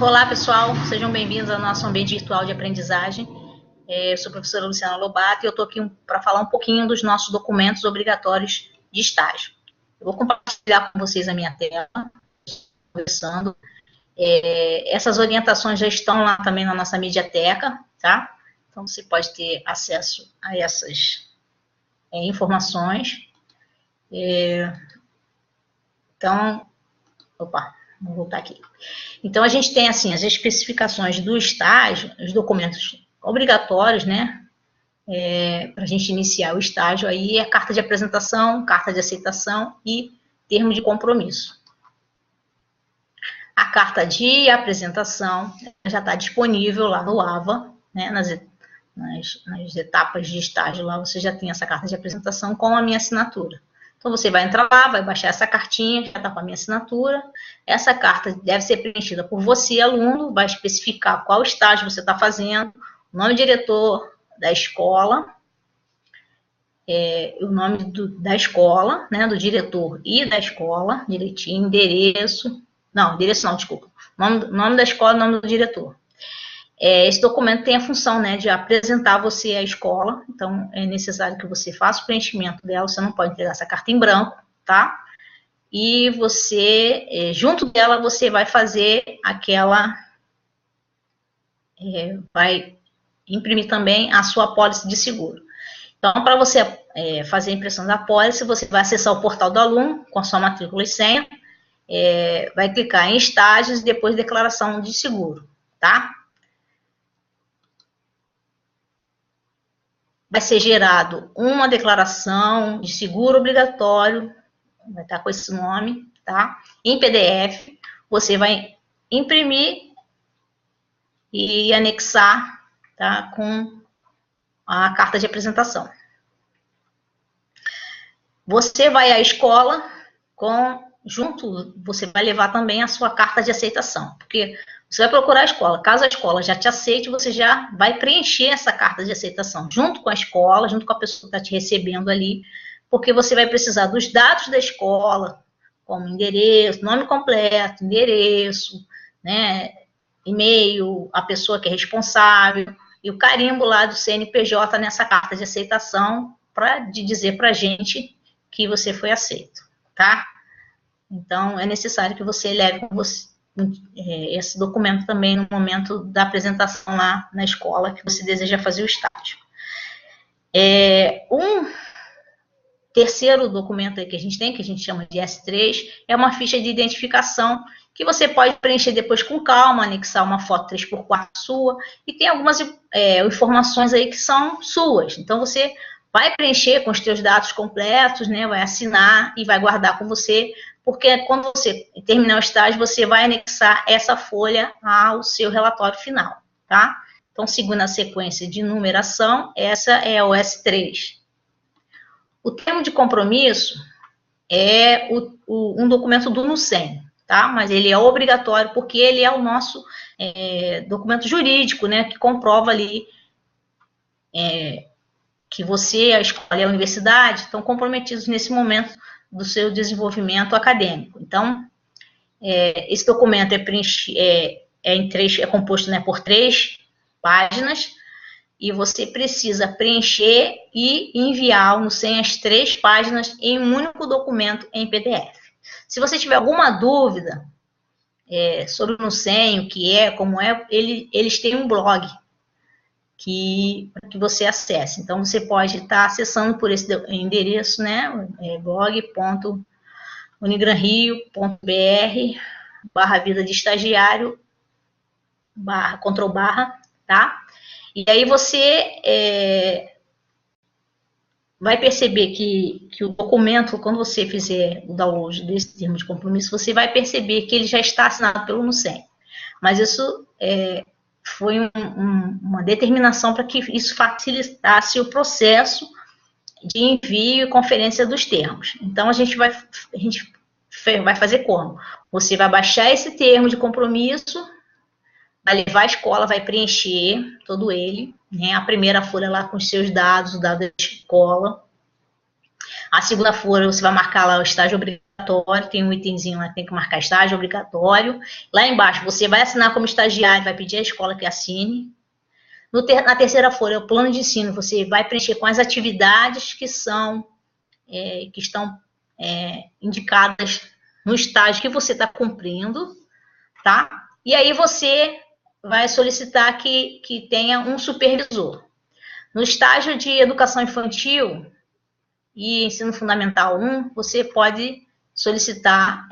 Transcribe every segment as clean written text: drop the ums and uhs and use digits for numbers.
Olá, pessoal, sejam bem-vindos ao nosso ambiente virtual de aprendizagem. Eu sou a professora Luciana Lobato e eu estou aqui para falar um pouquinho dos nossos documentos obrigatórios de estágio. Eu vou compartilhar com vocês a minha tela, conversando. Essas orientações já estão lá também na nossa mediateca, tá? Então, você pode ter acesso a essas informações. Então, vou voltar aqui. Então, a gente tem, assim, as especificações do estágio, os documentos obrigatórios, né? Para a gente iniciar o estágio, aí é carta de apresentação, carta de aceitação e termo de compromisso. A carta de apresentação já está disponível lá no AVA, né? Nas etapas de estágio lá, você já tem essa carta de apresentação com a minha assinatura. Então, você vai entrar lá, vai baixar essa cartinha, já está com a minha assinatura. Essa carta deve ser preenchida por você, aluno, vai especificar qual estágio você está fazendo, o nome do diretor da escola, o nome da escola, né, do diretor e da escola, direitinho, endereço não, desculpa, nome da escola e nome do diretor. Esse documento tem a função, né, de apresentar você à escola, então é necessário que você faça o preenchimento dela, você não pode entregar essa carta em branco, tá? E você, junto dela, você vai fazer vai imprimir também a sua apólice de seguro. Então, para você fazer a impressão da apólice, você vai acessar o portal do aluno com a sua matrícula e senha, vai clicar em estágios e depois declaração de seguro, tá? Vai ser gerado uma declaração de seguro obrigatório, vai estar com esse nome, tá? Em PDF, você vai imprimir e anexar, tá? Com a carta de apresentação. Você vai à escola junto, você vai levar também a sua carta de aceitação, porque você vai procurar a escola. Caso a escola já te aceite, você já vai preencher essa carta de aceitação junto com a escola, junto com a pessoa que está te recebendo ali, porque você vai precisar dos dados da escola, como endereço, nome completo, endereço, né, e-mail, a pessoa que é responsável, e o carimbo lá do CNPJ nessa carta de aceitação, para dizer para a gente que você foi aceito, tá? Então, é necessário que você leve com você esse documento também no momento da apresentação lá na escola que você deseja fazer o estágio. Um terceiro documento aí que a gente tem, que a gente chama de S3, é uma ficha de identificação que você pode preencher depois com calma, anexar uma foto 3x4 sua, e tem algumas informações aí que são suas. Então, você vai preencher com os seus dados completos, né, vai assinar e vai guardar com você, porque quando você terminar o estágio, você vai anexar essa folha ao seu relatório final, tá? Então, seguindo a sequência de numeração, essa é o S3. O termo de compromisso é um documento do NUCEM, tá? Mas ele é obrigatório porque ele é o nosso documento jurídico, né, que comprova ali que você, a escola e a universidade estão comprometidos nesse momento do seu desenvolvimento acadêmico. Então, esse documento é composto, né, por 3 páginas, e você precisa preencher e enviar no SEM as 3 páginas em um único documento em PDF. Se você tiver alguma dúvida sobre o NUCEM, o que é, como é, eles têm um blog para que você acesse. Então, você pode estar acessando por esse endereço, né, blog.unigranrio.br/vida de estagiário, /, tá? E aí você vai perceber que o documento, quando você fizer o download desse termo de compromisso, você vai perceber que ele já está assinado pelo NUCEM. Mas isso foi uma determinação para que isso facilitasse o processo de envio e conferência dos termos. Então, a gente vai fazer como? Você vai baixar esse termo de compromisso, vai levar à escola, vai preencher todo ele, né? A primeira folha lá com os seus dados, o dado da escola. A segunda folha você vai marcar lá o estágio obrigatório, tem um itemzinho lá, tem que marcar estágio obrigatório. Lá embaixo você vai assinar como estagiário, vai pedir à escola que assine. Na terceira folha, o plano de ensino, você vai preencher com as atividades que estão indicadas no estágio que você está cumprindo, tá? E aí você vai solicitar que tenha um supervisor. No estágio de educação infantil e ensino fundamental 1, você pode solicitar,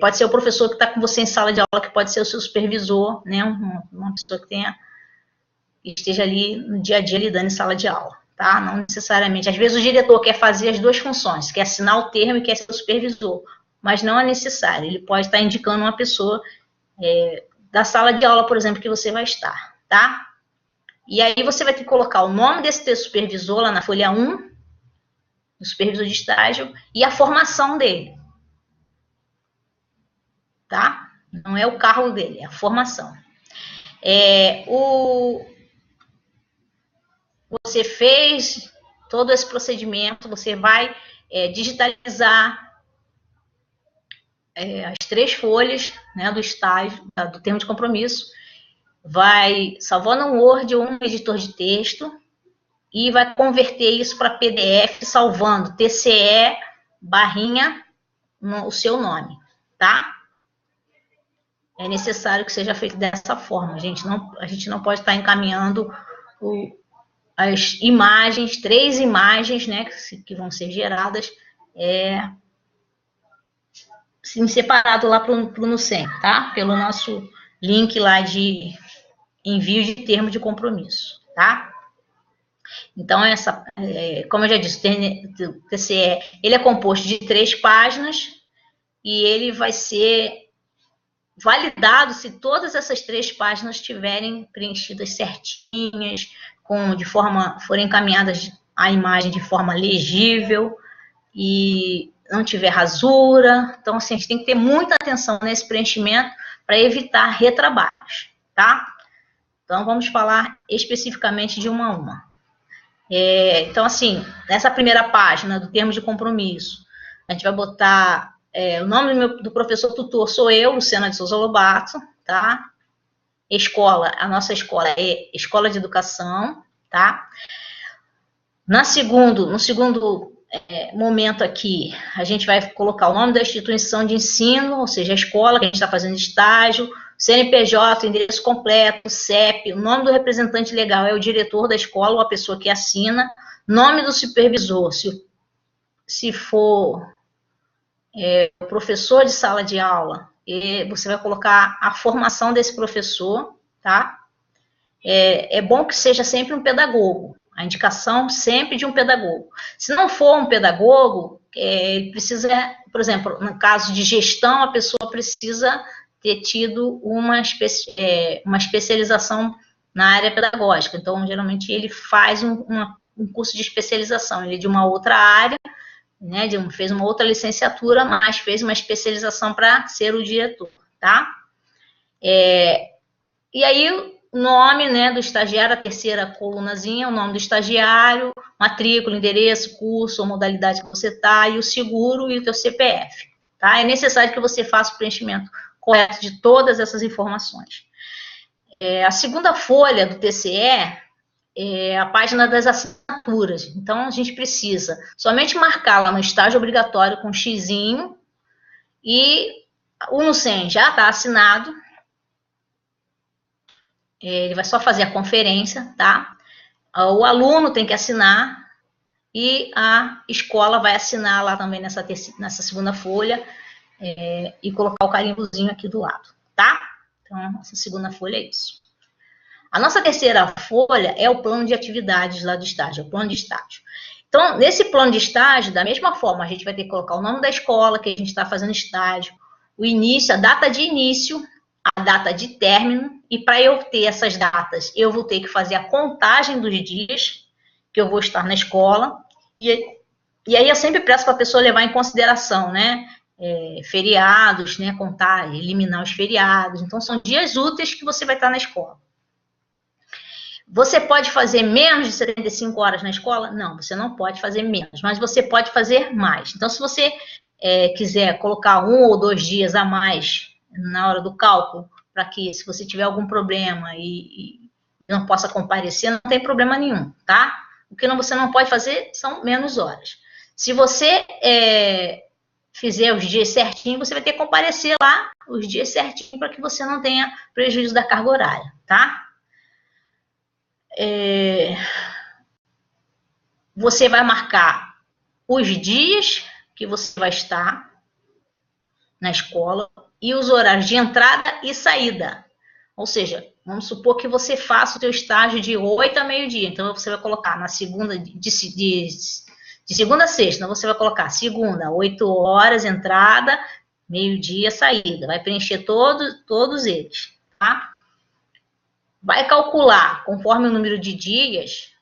pode ser o professor que está com você em sala de aula, que pode ser o seu supervisor, né? Uma pessoa que esteja ali no dia a dia lidando em sala de aula, tá? Não necessariamente. Às vezes o diretor quer fazer as duas funções, quer assinar o termo e quer ser o supervisor, mas não é necessário. Ele pode estar indicando uma pessoa da sala de aula, por exemplo, que você vai estar, tá? E aí você vai ter que colocar o nome desse teu supervisor lá na folha 1, do supervisor de estágio, e a formação dele, tá? Não é o cargo dele, é a formação. Você fez todo esse procedimento, você vai digitalizar as 3 folhas, né, do estágio, do termo de compromisso, vai salvar no Word ou no editor de texto e vai converter isso para PDF, salvando TCE barrinha o seu nome, tá? É necessário que seja feito dessa forma, gente. A gente não pode estar encaminhando as imagens, 3 imagens, né, que vão ser geradas, em separado lá para o Nucem, tá? Pelo nosso link lá de envio de termo de compromisso, tá? Então, como eu já disse, o TCE, ele é composto de 3 páginas e ele vai ser validado se todas essas 3 páginas estiverem preenchidas certinhas, forem encaminhadas a imagem de forma legível e não tiver rasura. Então, assim, a gente tem que ter muita atenção nesse preenchimento para evitar retrabalhos, tá? Então, vamos falar especificamente de uma a uma. Então, assim, nessa primeira página do termo de compromisso, a gente vai botar o nome do professor tutor, sou eu, Luciana de Souza Lobato, tá? Escola, a nossa escola é Escola de Educação, tá? No segundo momento aqui, a gente vai colocar o nome da instituição de ensino, ou seja, a escola que a gente está fazendo estágio, CNPJ, endereço completo, CEP, o nome do representante legal é o diretor da escola ou a pessoa que assina, nome do supervisor, se for o professor de sala de aula, você vai colocar a formação desse professor, tá? É bom que seja sempre um pedagogo, a indicação sempre de um pedagogo. Se não for um pedagogo, ele precisa, por exemplo, no caso de gestão, a pessoa precisa ter tido uma especialização na área pedagógica. Então, geralmente, ele faz um curso de especialização, ele é de uma outra área, né, fez uma outra licenciatura, mas fez uma especialização para ser o diretor, tá? E aí, o nome, né, do estagiário, a terceira colunazinha, o nome do estagiário, matrícula, endereço, curso ou modalidade que você está, e o seguro e o teu CPF, tá? É necessário que você faça o preenchimento correto de todas essas informações. A segunda folha do TCE é a página das assinaturas. Então, a gente precisa somente marcar lá no estágio obrigatório com xizinho e o Nucem já está assinado. Ele vai só fazer a conferência, tá? O aluno tem que assinar e a escola vai assinar lá também nessa segunda folha e colocar o carimbozinho aqui do lado, tá? Então, essa segunda folha é isso. A nossa terceira folha é o plano de atividades lá do estágio, o plano de estágio. Então, nesse plano de estágio, da mesma forma, a gente vai ter que colocar o nome da escola que a gente está fazendo estágio, o início, a data de início, a data de término, e para eu ter essas datas, eu vou ter que fazer a contagem dos dias que eu vou estar na escola, e aí eu sempre peço para a pessoa levar em consideração, né, feriados, né, contar, eliminar os feriados. Então, são dias úteis que você vai estar na escola. Você pode fazer menos de 75 horas na escola? Não, você não pode fazer menos, mas você pode fazer mais. Então, se você quiser colocar 1 ou 2 dias a mais na hora do cálculo, para que, se você tiver algum problema e não possa comparecer, não tem problema nenhum, tá? O que você não pode fazer são menos horas. Se você fizer os dias certinho, você vai ter que comparecer lá os dias certinho para que você não tenha prejuízo da carga horária, tá? Você vai marcar os dias que você vai estar na escola e os horários de entrada e saída. Ou seja, vamos supor que você faça o seu estágio de 8 a meio-dia. Então, você vai colocar na segunda, de segunda a sexta, então você vai colocar segunda, 8 horas, entrada, meio-dia, saída. Vai preencher todos eles, tá? Vai calcular, conforme o número de dias,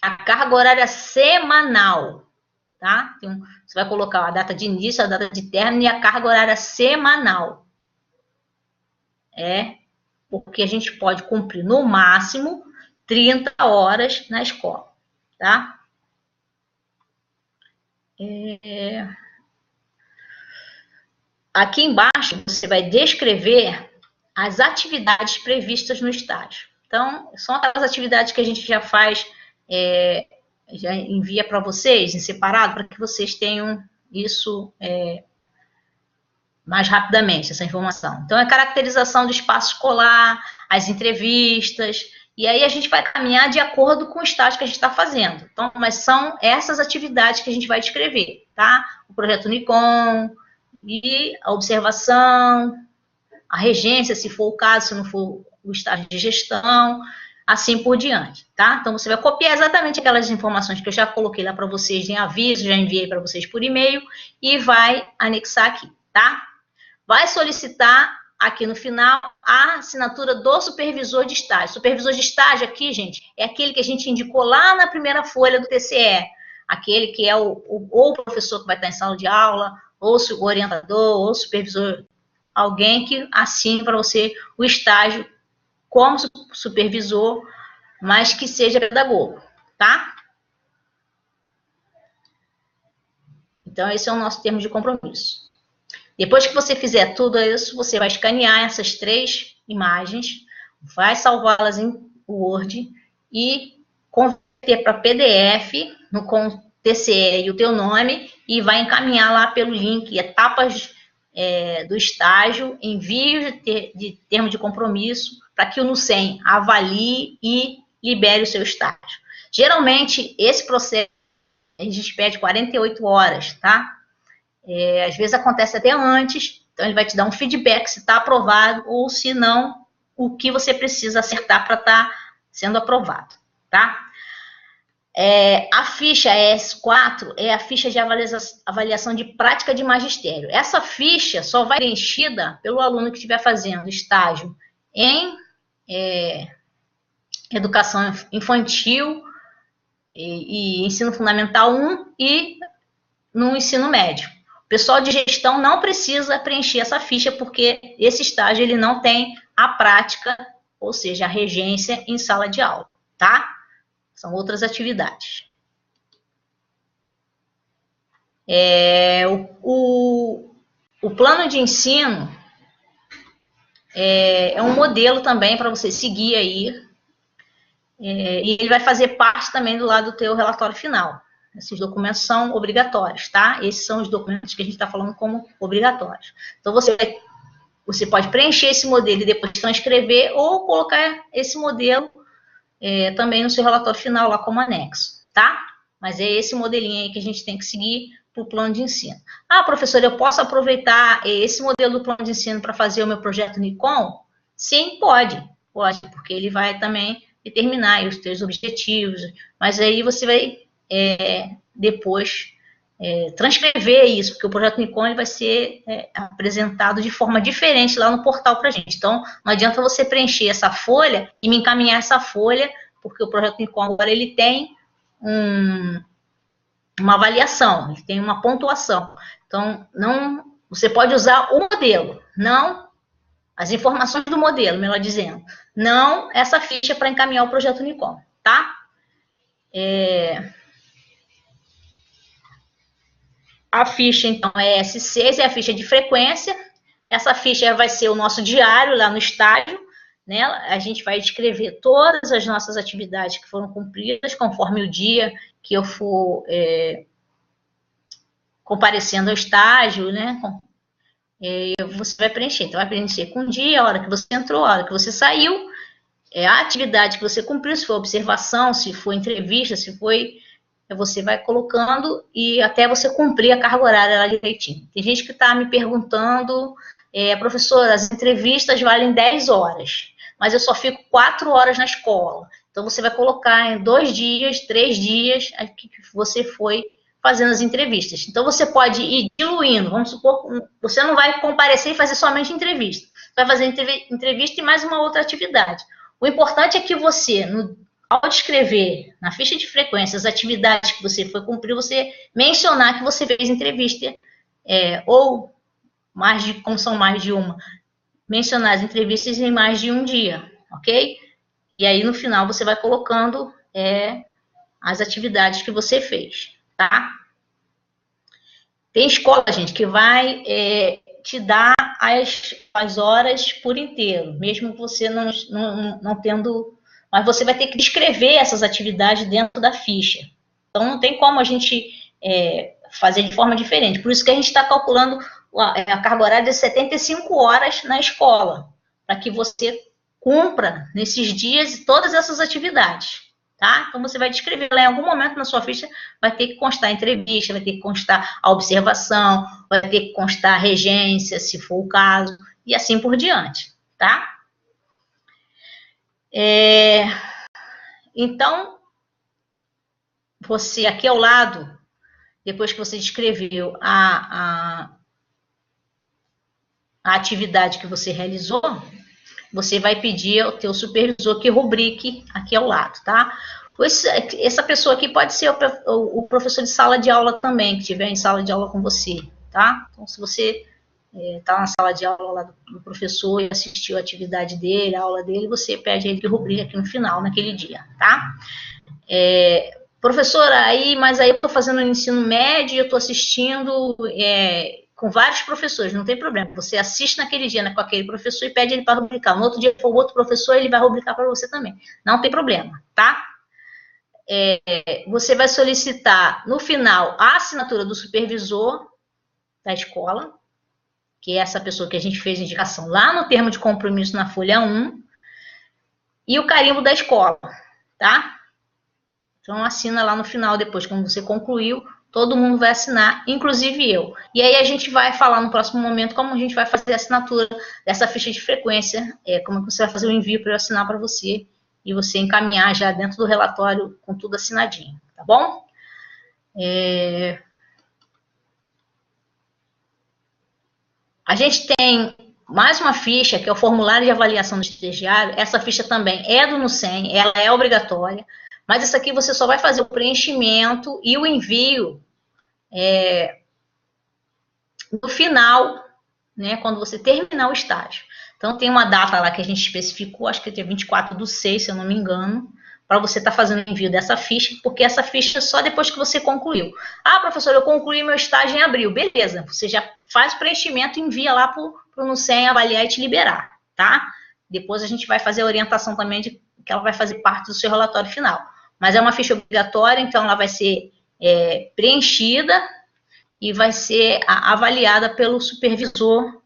a carga horária semanal, tá? Então, você vai colocar a data de início, a data de término e a carga horária semanal. Porque a gente pode cumprir no máximo 30 horas na escola, tá? Aqui embaixo você vai descrever as atividades previstas no estágio. Então, são aquelas atividades que a gente já faz, já envia para vocês em separado, para que vocês tenham isso mais rapidamente, essa informação. Então, é caracterização do espaço escolar, as entrevistas, e aí a gente vai caminhar de acordo com o estágio que a gente está fazendo. Então, mas são essas atividades que a gente vai descrever, tá? O projeto Unicom, e a observação, a regência, se for o caso, se não for o estágio de gestão, assim por diante, tá? Então, você vai copiar exatamente aquelas informações que eu já coloquei lá para vocês em aviso, já enviei para vocês por e-mail, e vai anexar aqui, tá? Vai solicitar aqui no final a assinatura do supervisor de estágio. Supervisor de estágio aqui, gente, é aquele que a gente indicou lá na primeira folha do TCE, aquele que é ou o professor que vai estar em sala de aula, ou o orientador, ou o supervisor, alguém que assine para você o estágio como supervisor, mas que seja pedagogo, tá? Então, esse é o nosso termo de compromisso. Depois que você fizer tudo isso, você vai escanear essas 3 imagens, vai salvá-las em Word e converter para PDF com TCE e o teu nome e vai encaminhar lá pelo link etapas do estágio, envio de termo de compromisso para que o NUCEM avalie e libere o seu estágio. Geralmente, esse processo a gente pede 48 horas, tá? Às vezes acontece até antes, então ele vai te dar um feedback se está aprovado ou se não, o que você precisa acertar para estar sendo aprovado, tá? A ficha ES4 é a ficha de avaliação de prática de magistério. Essa ficha só vai preenchida pelo aluno que estiver fazendo estágio em educação infantil e ensino fundamental 1 e no ensino médio. O pessoal de gestão não precisa preencher essa ficha, porque esse estágio ele não tem a prática, ou seja, a regência em sala de aula, tá? São outras atividades. O plano de ensino é um modelo também para você seguir aí, e ele vai fazer parte também do lado do teu relatório final. Esses documentos são obrigatórios, tá? Esses são os documentos que a gente está falando como obrigatórios. Então, você pode preencher esse modelo e depois transcrever ou colocar esse modelo também no seu relatório final lá como anexo, tá? Mas é esse modelinho aí que a gente tem que seguir para o plano de ensino. Ah, professor, eu posso aproveitar esse modelo do plano de ensino para fazer o meu projeto Unicom? Sim, pode, porque ele vai também determinar os teus objetivos, mas aí você vai depois transcrever isso, porque o projeto Unicom ele vai ser apresentado de forma diferente lá no portal para a gente. Então, não adianta você preencher essa folha e me encaminhar essa folha, porque o projeto Unicom agora ele tem uma avaliação, ele tem uma pontuação. Então, você pode usar o modelo, não As informações do modelo, melhor dizendo. Não essa ficha para encaminhar o projeto Unicom, tá? A ficha, então, é S6, é a ficha de frequência. Essa ficha vai ser o nosso diário lá no estágio, né? A gente vai descrever todas as nossas atividades que foram cumpridas, conforme o dia que eu for comparecendo ao estágio, né? Você vai preencher. Então, vai preencher com o dia, a hora que você entrou, a hora que você saiu, a atividade que você cumpriu, se foi observação, se foi entrevista, se foi... Você vai colocando e até você cumprir a carga horária lá direitinho. Tem gente que está me perguntando, professora, as entrevistas valem 10 horas, mas eu só fico 4 horas na escola. Então, você vai colocar em 2 dias, 3 dias, que você foi fazendo as entrevistas. Então, você pode ir diluindo. Vamos supor, você não vai comparecer e fazer somente entrevista. Vai fazer entrevista e mais uma outra atividade. O importante é que você, ao descrever na ficha de frequência as atividades que você foi cumprir, você mencionar que você fez entrevista, ou como são mais de uma, mencionar as entrevistas em mais de um dia, ok? E aí, no final, você vai colocando as atividades que você fez, tá? Tem escola, gente, que vai te dar as horas por inteiro, mesmo que você não tendo... Mas você vai ter que descrever essas atividades dentro da ficha. Então, não tem como a gente fazer de forma diferente. Por isso que a gente está calculando a carga horária de 75 horas na escola, para que você cumpra nesses dias todas essas atividades, tá? Então, você vai descrever lá em algum momento na sua ficha, vai ter que constar a entrevista, vai ter que constar a observação, vai ter que constar a regência, se for o caso, e assim por diante, tá? Então, você aqui ao lado, depois que você descreveu a atividade que você realizou, você vai pedir ao teu supervisor que rubrique aqui ao lado, tá? Essa pessoa aqui pode ser o professor de sala de aula também, que estiver em sala de aula com você, tá? Então, se você está na sala de aula lá do professor e assistiu a atividade dele, a aula dele, você pede a ele que rubrique aqui no final, naquele dia, tá? Professora, mas aí eu estou fazendo o ensino médio e eu estou assistindo com vários professores, não tem problema. Você assiste naquele dia, né, com aquele professor e pede ele para rubricar. No outro dia, for o outro professor, ele vai rubricar para você também. Não tem problema, tá? Você vai solicitar, no final, a assinatura do supervisor da escola, que é essa pessoa que a gente fez indicação lá no termo de compromisso na folha 1, e o carimbo da escola, tá? Então, assina lá no final, depois, quando você concluiu, todo mundo vai assinar, inclusive eu. E aí a gente vai falar no próximo momento como a gente vai fazer a assinatura dessa ficha de frequência, como você vai fazer o envio para eu assinar para você, e você encaminhar já dentro do relatório com tudo assinadinho, tá bom? A gente tem mais uma ficha, que é o formulário de avaliação do estagiário. Essa ficha também é do Nucem, ela é obrigatória, mas essa aqui você só vai fazer o preenchimento e o envio no final, né, quando você terminar o estágio. Então, tem uma data lá que a gente especificou, acho que é dia 24/6, se eu não me engano, para você estar fazendo o envio dessa ficha, porque essa ficha é só depois que você concluiu. Ah, professor, eu concluí meu estágio em abril. Beleza, você já faz o preenchimento e envia lá para o Nucem avaliar e te liberar, tá? Depois a gente vai fazer a orientação também de que ela vai fazer parte do seu relatório final. Mas é uma ficha obrigatória, então ela vai ser preenchida e vai ser avaliada pelo supervisor,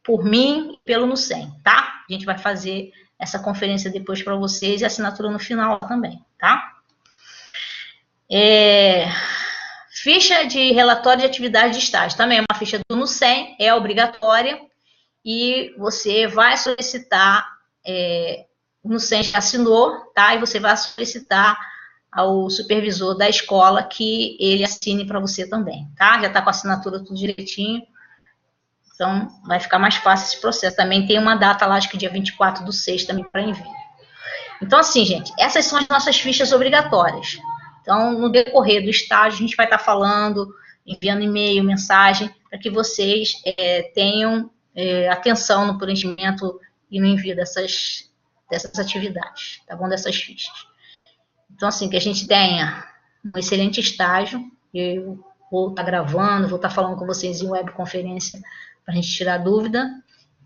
por mim e pelo Nucem, tá? A gente vai fazer essa conferência depois para vocês e a assinatura no final também, tá? Ficha de relatório de atividade de estágio, também é uma ficha do Nucem, é obrigatória, e você vai solicitar, o Nucem já assinou, tá? E você vai solicitar ao supervisor da escola que ele assine para você também, tá? Já está com a assinatura tudo direitinho, então vai ficar mais fácil esse processo. Também tem uma data lá, acho que dia 24/6 também para envio. Então, assim, gente, essas são as nossas fichas obrigatórias. Então, no decorrer do estágio, a gente vai estar falando, enviando e-mail, mensagem, para para que vocês tenham atenção no preenchimento e no envio dessas atividades, tá bom? Dessas fichas. Então, assim, que a gente tenha um excelente estágio. Eu vou estar gravando, vou estar falando com vocês em webconferência para a gente tirar dúvida.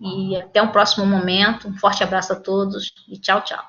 E até um próximo momento. Um forte abraço a todos e tchau, tchau.